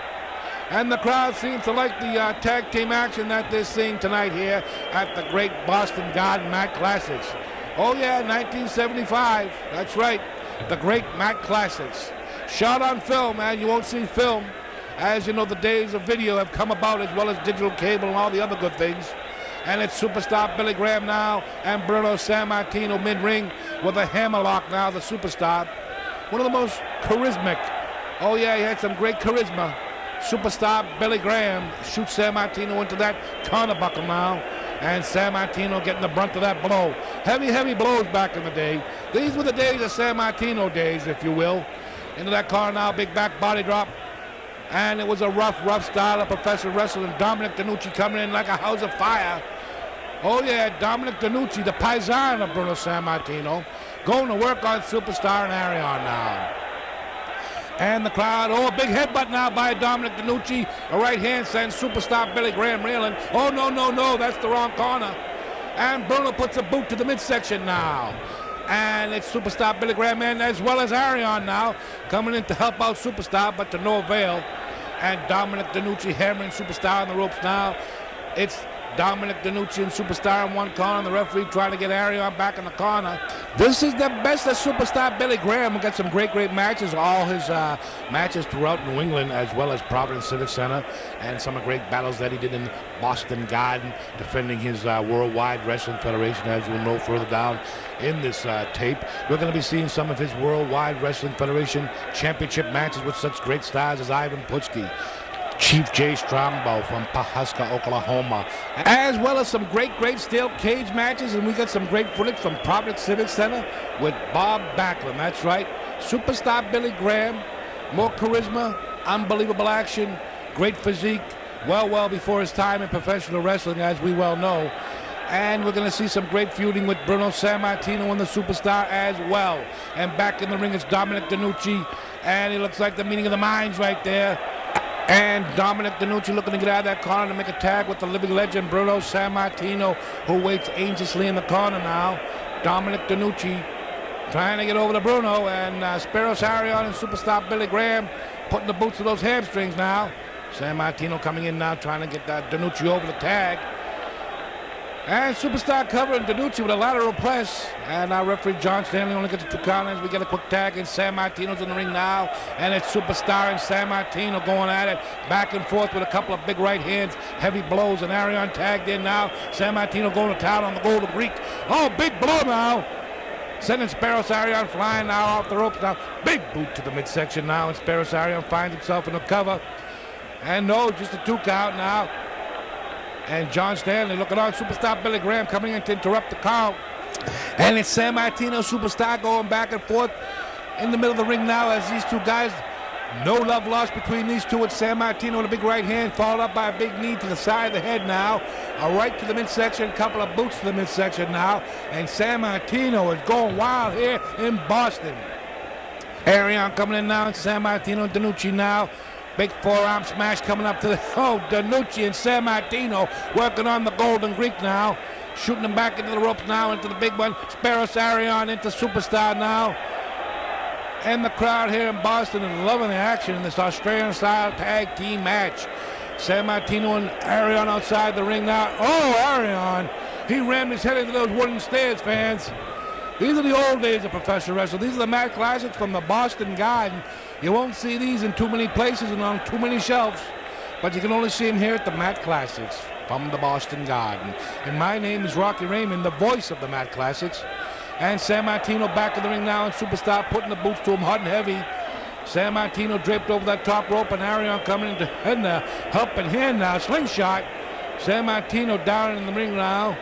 And the crowd seems to like the tag team action that they're seeing tonight here at the great Boston Garden Mac Classics. Oh yeah, 1975, that's right, the great Mac Classics. Shot on film, and you won't see film. As you know, the days of video have come about, as well as digital cable and all the other good things. And it's superstar Billy Graham now and Bruno Sammartino mid-ring with a hammerlock now, the superstar. One of the most charismatic. Oh yeah, he had some great charisma. Superstar Billy Graham shoots Sammartino into that corner buckle now. And Sammartino getting the brunt of that blow. Heavy blows back in the day. These were the days of Sammartino days, if you will. Into that corner now, big back body drop. And it was a rough style of professional wrestling. Dominic Danucci coming in like a house of fire. Oh yeah, Dominic Danucci, the paisan of Bruno Sammartino, going to work on Superstar and Arion now. And the crowd, oh, a big headbutt now by Dominic Danucci. A right hand sends Superstar Billy Graham reeling. Oh, no, that's the wrong corner. And Bruno puts a boot to the midsection now. And it's Superstar Billy Graham in, as well as Arion now, coming in to help out Superstar, but to no avail. And Dominic Danucci hammering Superstar on the ropes now. It's Dominic DeNucci and Superstar in one corner, and the referee trying to get Arion back in the corner. This is the best of Superstar Billy Graham. We've got some great matches. All his matches throughout New England, as well as Providence Civic Center, and some of the great battles that he did in Boston Garden, defending his Worldwide Wrestling Federation, as you'll know further down in this tape. We're going to be seeing some of his Worldwide Wrestling Federation championship matches with such great stars as Ivan Putski, Chief Jay Strongbow from Pahuska, Oklahoma, as well as some great steel cage matches. And we got some great footage from Providence Civic Center with Bob Backlund. That's right, Superstar Billy Graham, more charisma, unbelievable action, great physique, well before his time in professional wrestling, as we well know. And we're going to see some great feuding with Bruno Sammartino and the Superstar as well. And back in the ring is Dominic DeNucci, and he looks like the meeting of the minds right there. And Dominic DeNucci looking to get out of that corner to make a tag with the living legend Bruno Sammartino, who waits anxiously in the corner now. Dominic DeNucci trying to get over to Bruno, and Spiros Arion and Superstar Billy Graham putting the boots to those hamstrings now. Sammartino coming in now trying to get DeNucci over the tag. And Superstar covering DeNucci with a lateral press. And our referee John Stanley only gets the 2 counters. We get a quick tag, and Sammartino's in the ring now. And it's Superstar and Sammartino going at it back and forth with a couple of big right hands, heavy blows, and Arion tagged in now. Sammartino going to town on the Golden Greek. Oh, big blow now. Sending Spiros Arion flying now off the ropes now. Big boot to the midsection now, and Spiros Arion finds himself in the cover. And no, just a 2 count now. And John Stanley looking on. Superstar Billy Graham coming in to interrupt the count. And it's Sammartino, Superstar going back and forth in the middle of the ring now as these 2 guys, no love lost between these 2. It's Sammartino with a big right hand, followed up by a big knee to the side of the head now. A right to the midsection, a couple of boots to the midsection now. And Sammartino is going wild here in Boston. Arion coming in now, and Sammartino and DeNucci now. Big forearm smash coming up to the, DeNucci and Sammartino working on the Golden Greek now. Shooting him back into the ropes now, into the big one. Spiros Arion into Superstar now. And the crowd here in Boston is loving the action in this Australian-style tag team match. Sammartino and Arion outside the ring now. Oh, Arion, he rammed his head into those wooden stairs, fans. These are the old days of professional wrestling. These are the Mat Classics from the Boston Garden. You won't see these in too many places and on too many shelves, but you can only see them here at the Mat Classics from the Boston Garden. And my name is Rocky Raymond, the voice of the Mat Classics. And Sammartino back in the ring now, and Superstar putting the boots to him hot and heavy. Sammartino draped over that top rope, and Arion coming in to helping hand now, slingshot. Sammartino down in the ring now.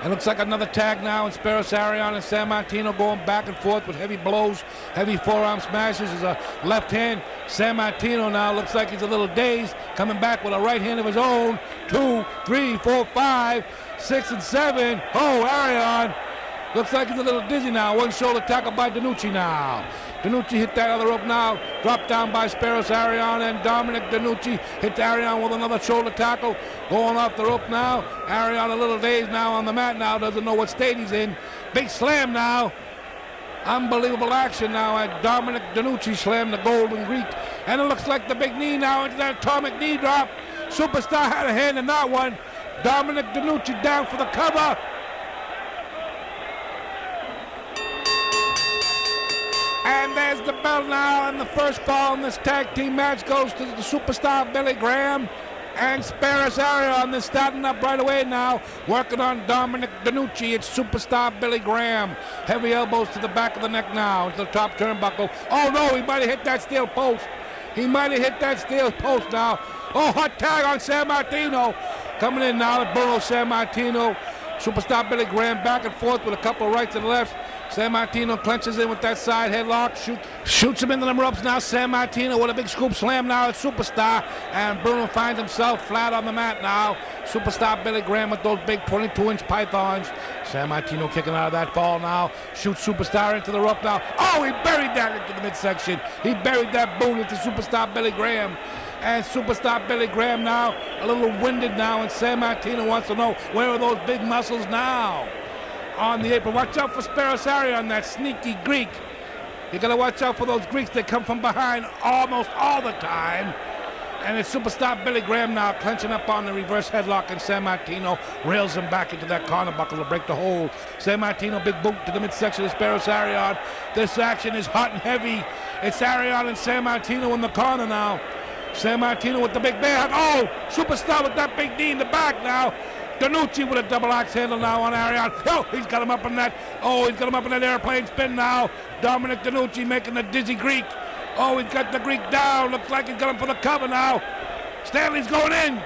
It looks like another tag now, and Spiros Arion and Sammartino going back and forth with heavy blows, heavy forearm smashes. Is a left hand. Sammartino now looks like he's a little dazed, coming back with a right hand of his own. 2, 3, 4, 5, 6, and 7. Oh, Arion looks like he's a little dizzy now. One shoulder tackle by DeNucci now. DeNucci hit that other rope now, dropped down by Spiros Arion, and Dominic DeNucci hit Arion with another shoulder tackle, going off the rope now. Arion a little dazed now on the mat now, doesn't know what state he's in. Big slam now. Unbelievable action now, and Dominic DeNucci slammed the Golden Greek. And it looks like the big knee now into that atomic knee drop. Superstar had a hand in that one. Dominic DeNucci down for the cover. And there's the bell now, and the first fall in this tag team match goes to the Superstar Billy Graham and Spiros Arion. They're starting up right away now, working on Dominic DeNucci. It's Superstar Billy Graham. Heavy elbows to the back of the neck now, to the top turnbuckle. Oh no, he might have hit that steel post. He might have hit that steel post now. Oh, hot tag on Sammartino. Coming in now, Bruno Sammartino. Superstar Billy Graham back and forth with a couple of rights and lefts. Sammartino clenches in with that side headlock, shoots him into the ropes now. Sammartino with a big scoop slam now at Superstar, and Bruno finds himself flat on the mat now. Superstar Billy Graham with those big 22-inch pythons. Sammartino kicking out of that fall now, shoots Superstar into the rope now. Oh, he buried that into the midsection. He buried that boot into Superstar Billy Graham. And Superstar Billy Graham now a little winded now, and Sammartino wants to know, where are those big muscles now? On the apron. Watch out for Spiros Arion, that sneaky Greek. You gotta watch out for those Greeks. They come from behind almost all the time. And it's superstar Billy Graham now clenching up on the reverse headlock, and San Martino rails him back into that corner buckle to break the hold. San Martino, big boot to the midsection of Speros Arion. This action is hot and heavy. It's Arion and San Martino in the corner now. San Martino with the big bear hug. Oh, superstar with that big knee in the back now. Danucci with a double axe handle now on Arion. Oh, he's got him up in that. Oh, he's got him up in that airplane spin now. Dominic Danucci making the dizzy Greek. Oh, he's got the Greek down. Looks like he's got him for the cover now. Stanley's going in.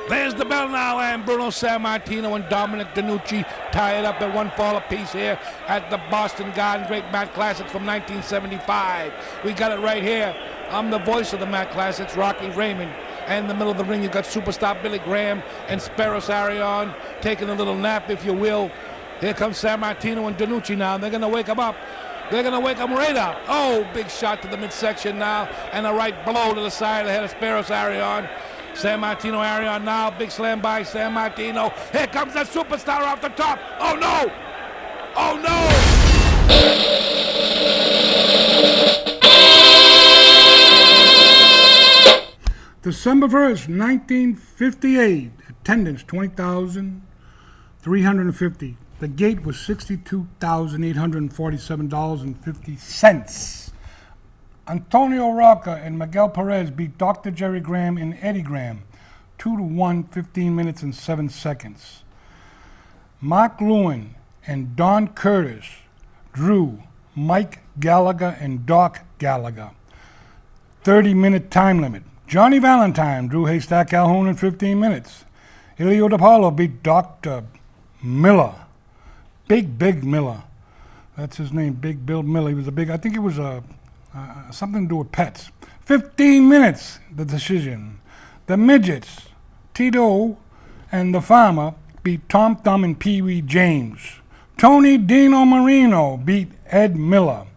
There's the bell now, and Bruno San Martino and Dominic Danucci tie it up at one fall apiece here at the Boston Garden Great Mat Classics from 1975. We got it right here. I'm the voice of the Mat Classics, Rocky Raymond. And in the middle of the ring, you got superstar Billy Graham and Speros Arion taking a little nap, if you will. Here comes San Martino and Danucci now. They're going to wake him up. They're going to wake him right up. Oh, big shot to the midsection now, and a right blow to the side of the head of Speros Arion. San Martino Arion now, big slam by San Martino. Here comes the superstar off the top. Oh, no! Oh, no! December 1st, 1958. Attendance 20,350. The gate was $62,847.50. Antonio Rocca and Miguel Perez beat Dr. Jerry Graham and Eddie Graham 2-1, 15 minutes and 7 seconds. Mark Lewin and Don Curtis drew Mike Gallagher and Doc Gallagher. 30-minute time limit. Johnny Valentine drew Haystack Calhoun in 15 minutes. Elio DePaulo beat Dr. Miller. Big Miller. That's his name, Big Bill Miller. He was I think it was something to do with pets. 15 minutes, the decision. The Midgets, Tito and the Farmer beat Tom Thumb and Pee Wee James. Tony Dino Marino beat Ed Miller.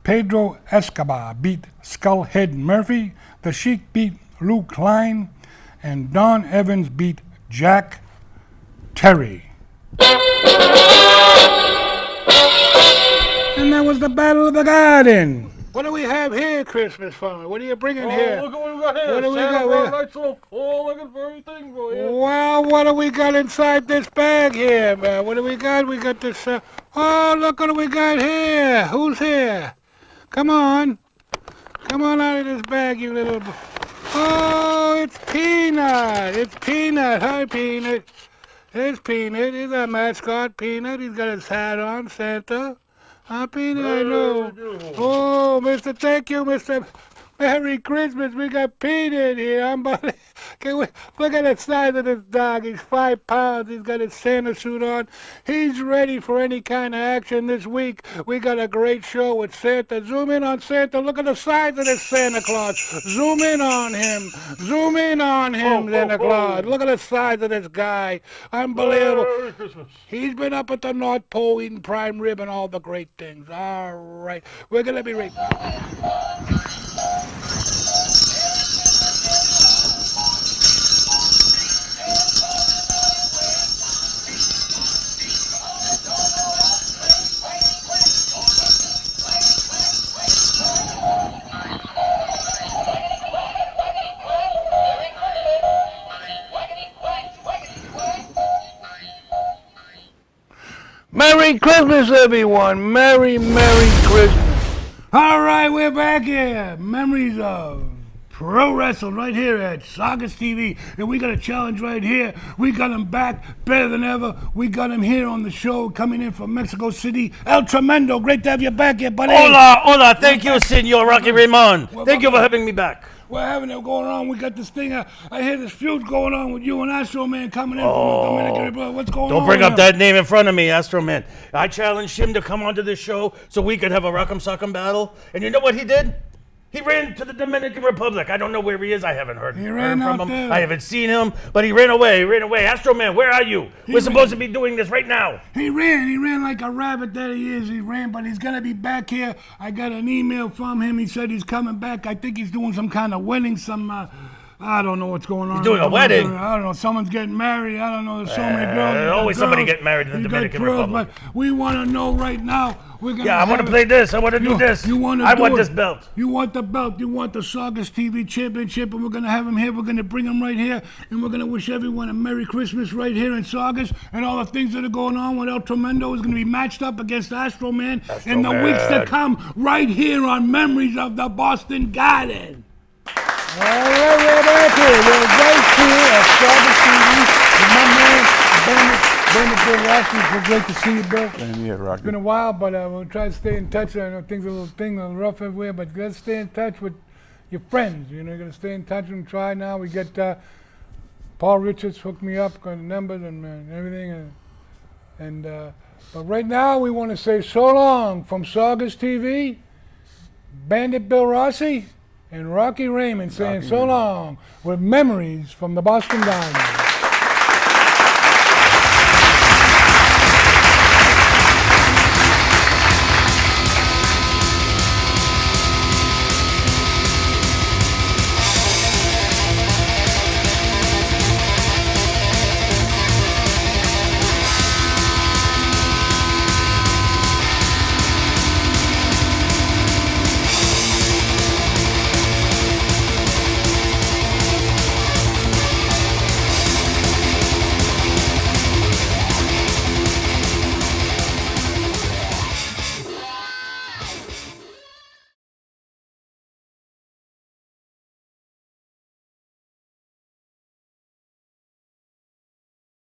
Pedro Escobar beat Skullhead Murphy. The Sheik beat Lou Klein. And Don Evans beat Jack Terry. And that was the Battle of the Garden. What do we have here, Christmas Farmer? What are you bringing here? Look what we got here. What do we Santa got? brought a nice little looking for everything for you. Well, what do we got inside this bag here, man? What do we got? We got this, oh, look what we got here. Who's here? Come on. Come on out of this bag, you little... Oh, it's Peanut. It's Peanut. Hi, Peanut. There's Peanut. He's our mascot, Peanut. He's got his hat on, Santa. Huh, Peanut? I know. Oh, Mr. Thank you, Mr. Merry Christmas. We got Peanut here. Look at the size of this dog. He's 5 pounds. He's got his Santa suit on. He's ready for any kind of action this week. We got a great show with Santa. Zoom in on Santa. Look at the size of this Santa Claus. Zoom in on him. Zoom in on him, Santa Claus. Look at the size of this guy. Unbelievable. Merry Christmas. He's been up at the North Pole eating prime rib and all the great things. All right. We're going to be right back. Merry Christmas, everyone. Merry Christmas. All right, we're back here. Memories of pro wrestling right here at Saugus TV. And we got a challenge right here. We got him back better than ever. We got him here on the show coming in from Mexico City. El Tremendo, great to have you back here, buddy. Hola. Thank you, Senor Rocky Raymond. Thank you for having me back. We're having it going on. We got this thing. I hear this feud going on with you and Astro Man coming in from the Dominican Republic. What's going on? Don't bring up that name in front of me, Astro Man. I challenged him to come onto this show so we could have a Rock'em Sock'em battle. And you know what he did? He ran to the Dominican Republic. I don't know where he is. I haven't heard from him. There. I haven't seen him, but he ran away. Astro Man, where are you? We're supposed to be doing this right now. He ran like a rabbit that he is. He ran, but he's going to be back here. I got an email from him. He said he's coming back. I think he's doing some kind of wedding, some I don't know what's going on. He's doing a wedding. I don't know. Someone's getting married. I don't know. There's so many girls. You got always somebody girls, getting married in the you got Dominican girls, Republic. But we want to know right now. We're gonna Yeah, I want to have play this. I want to do this. You want I want this belt. You want the belt. You want the Saugus TV Championship, and we're gonna have him here. We're gonna bring him right here, and we're gonna wish everyone a Merry Christmas right here in Saugus, and all the things that are going on with El Tremendo is gonna be matched up against Astro Man in the weeks to come, right here on Memories of the Boston Garden. All right, we're back here. We're right here at Saugus TV with my man, Bandit Bill Rossi. It's great to see you, Bill. Same here, Rocky. It's been a while, but we'll try to stay in touch. I know things are a little rough everywhere, but let's stay in touch with your friends. You know, you're gonna stay in touch and try now. We get Paul Richards hooked me up, got the numbers and everything, but right now we want to say so long from Saugus TV, Bandit Bill Rossi, and Rocky Raymond saying so long with Memories from the Boston Garden.